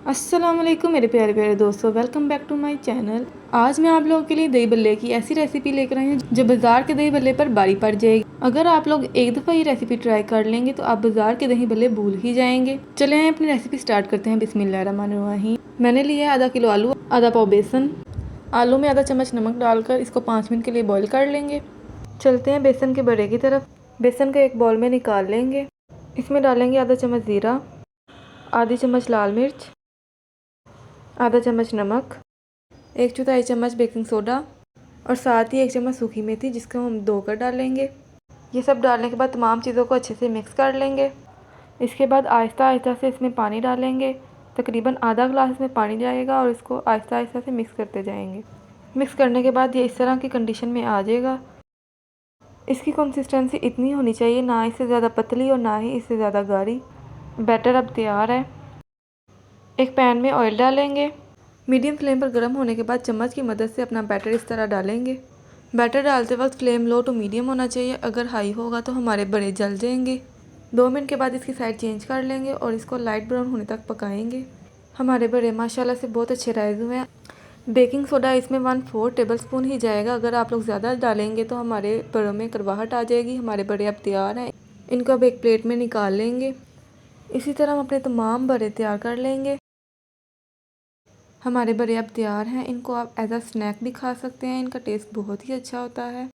अस्सलाम वालेकुम मेरे प्यारे प्यारे दोस्तों, welcome back to my channel. आज मैं आप लोगों के लिए दही बल्ले की ऐसी रेसिपी लेकर आई हूँ जो बाज़ार के दही बल्ले पर भारी पड़ जाएगी। अगर आप लोग एक दफ़ा ये रेसिपी ट्राई कर लेंगे तो आप बाज़ार के दही बल्ले भूल ही जाएंगे। चले आए अपनी रेसिपी स्टार्ट करते हैं। बिस्मिल्लाहिर्रहमानिर्रहीम। मैंने लिया है आधा किलो आलू, आधा पाव बेसन। आलू में आधा चम्मच नमक डालकर इसको 5 मिनट के लिए बॉयल कर लेंगे। चलते हैं बेसन के बड़े की तरफ। बेसन को एक बाउल में निकाल लेंगे। इसमें डालेंगे आधा चम्मच ज़ीरा, आधी चम्मच लाल मिर्च, आधा चम्मच नमक, 1/4 चम्मच बेकिंग सोडा और साथ ही 1 चम्मच सूखी मेथी जिसको हम धोकर डालेंगे। ये सब डालने के बाद तमाम चीज़ों को अच्छे से मिक्स कर लेंगे। इसके बाद आहिस्ता आहिस्ता से इसमें पानी डालेंगे। तकरीबन आधा गिलास इसमें पानी जाएगा और इसको आहिस्ता आहिस्ता से मिक्स करते जाएंगे। मिक्स करने के बाद ये इस तरह की कंडीशन में आ जाएगा। इसकी कंसिस्टेंसी इतनी होनी चाहिए, ना इससे ज़्यादा पतली और ना ही इससे ज़्यादा गाढ़ी। बैटर अब तैयार है। एक पैन में ऑयल डालेंगे। मीडियम फ्लेम पर गर्म होने के बाद चम्मच की मदद से अपना बैटर इस तरह डालेंगे। बैटर डालते वक्त फ्लेम लो टू मीडियम होना चाहिए, अगर हाई होगा तो हमारे बड़े जल जाएंगे। 2 मिनट के बाद इसकी साइड चेंज कर लेंगे और इसको लाइट ब्राउन होने तक पकाएंगे। हमारे बड़े माशाल्लाह से बहुत अच्छे राइज हुए हैं। बेकिंग सोडा इसमें 1/4 टेबलस्पून ही जाएगा, अगर आप लोग ज़्यादा डालेंगे तो हमारे बड़ों में करवाहट आ जाएगी। हमारे बड़े अब तैयार हैं, इनको अब एक प्लेट में निकाल लेंगे। इसी तरह हम अपने तमाम बड़े तैयार कर लेंगे। हमारे बड़े अब तैयार हैं, इनको आप एज अ स्नैक भी खा सकते हैं, इनका टेस्ट बहुत ही अच्छा होता है।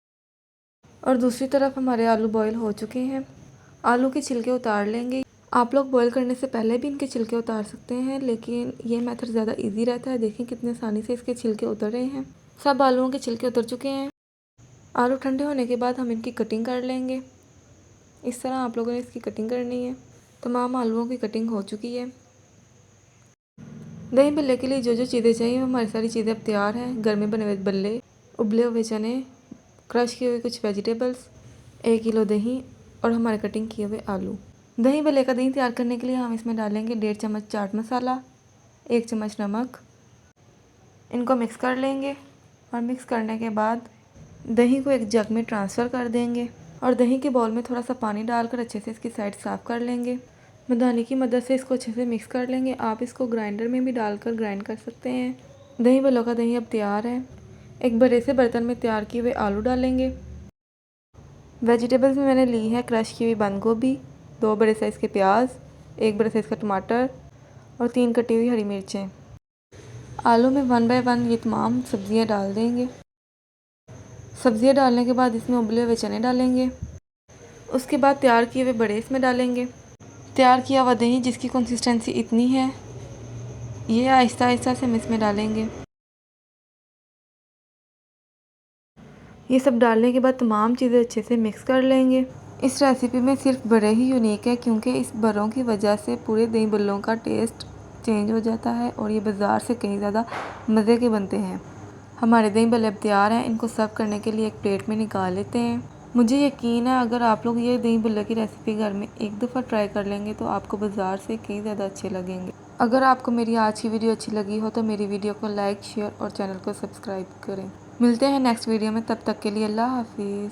और दूसरी तरफ हमारे आलू बॉईल हो चुके हैं। आलू के छिलके उतार लेंगे। आप लोग बॉईल करने से पहले भी इनके छिलके उतार सकते हैं, लेकिन ये मेथड ज़्यादा इजी रहता है। देखें कितने आसानी से इसके छिलके उतर रहे हैं। सब आलूओं के छिलके उतर चुके हैं। आलू ठंडे होने के बाद हम इनकी कटिंग कर लेंगे। इस तरह आप लोगों ने इसकी कटिंग करनी है। तमाम आलूओं की कटिंग हो चुकी है। दही बल्ले के लिए जो जो चीज़ें चाहिए हमारी सारी चीज़ें अब तैयार हैं। घर में बने हुए बल्ले, उबले हुए चने, क्रश किए हुए कुछ वेजिटेबल्स, 1 किलो दही और हमारे कटिंग किए हुए आलू। दही बल्ले का दही तैयार करने के लिए हम इसमें डालेंगे 1.5 चम्मच चाट मसाला, 1 चम्मच नमक। इनको मिक्स कर लेंगे और मिक्स करने के बाद दही को एक जग में ट्रांसफ़र कर देंगे और दही के बाउल में थोड़ा सा पानी डालकर अच्छे से इसकी साइड साफ़ कर लेंगे। मदानी की मदद से इसको अच्छे से मिक्स कर लेंगे। आप इसको ग्राइंडर में भी डालकर ग्राइंड कर सकते हैं। दही बल्लों का दही अब तैयार है। एक बड़े से बर्तन में तैयार किए हुए आलू डालेंगे। वेजिटेबल्स में मैंने ली है क्रश की हुई बंद गोभी, 2 बड़े साइज़ के प्याज, 1 बड़े साइज़ का टमाटर और 3 कटी हुई हरी मिर्चें। आलू में 1 बाय 1 ये तमाम सब्ज़ियाँ डाल देंगे। सब्ज़ियाँ डालने के बाद इसमें उबले हुए चने डालेंगे। उसके बाद तैयार किए हुए बड़े इसमें डालेंगे। तैयार किया हुआ दही जिसकी कंसिस्टेंसी इतनी है, ये आहिस्ता आहिस्ता से हम इसमें डालेंगे। ये सब डालने के बाद तमाम चीज़ें अच्छे से मिक्स कर लेंगे। इस रेसिपी में सिर्फ बड़े ही यूनिक है, क्योंकि इस बड़ों की वजह से पूरे दही बल्लों का टेस्ट चेंज हो जाता है और ये बाज़ार से कहीं ज़्यादा मज़े के बनते हैं। हमारे दही बल्ले अब तैयार हैं। इनको सर्व करने के लिए एक प्लेट में निकाल लेते हैं। मुझे यकीन है अगर आप लोग ये दही बल्ले की रेसिपी घर में एक दफ़ा ट्राई कर लेंगे तो आपको बाज़ार से कहीं ज़्यादा अच्छे लगेंगे। अगर आपको मेरी आज की वीडियो अच्छी लगी हो तो मेरी वीडियो को लाइक, शेयर और चैनल को सब्सक्राइब करें। मिलते हैं नेक्स्ट वीडियो में, तब तक के लिए अल्लाह हाफिज़।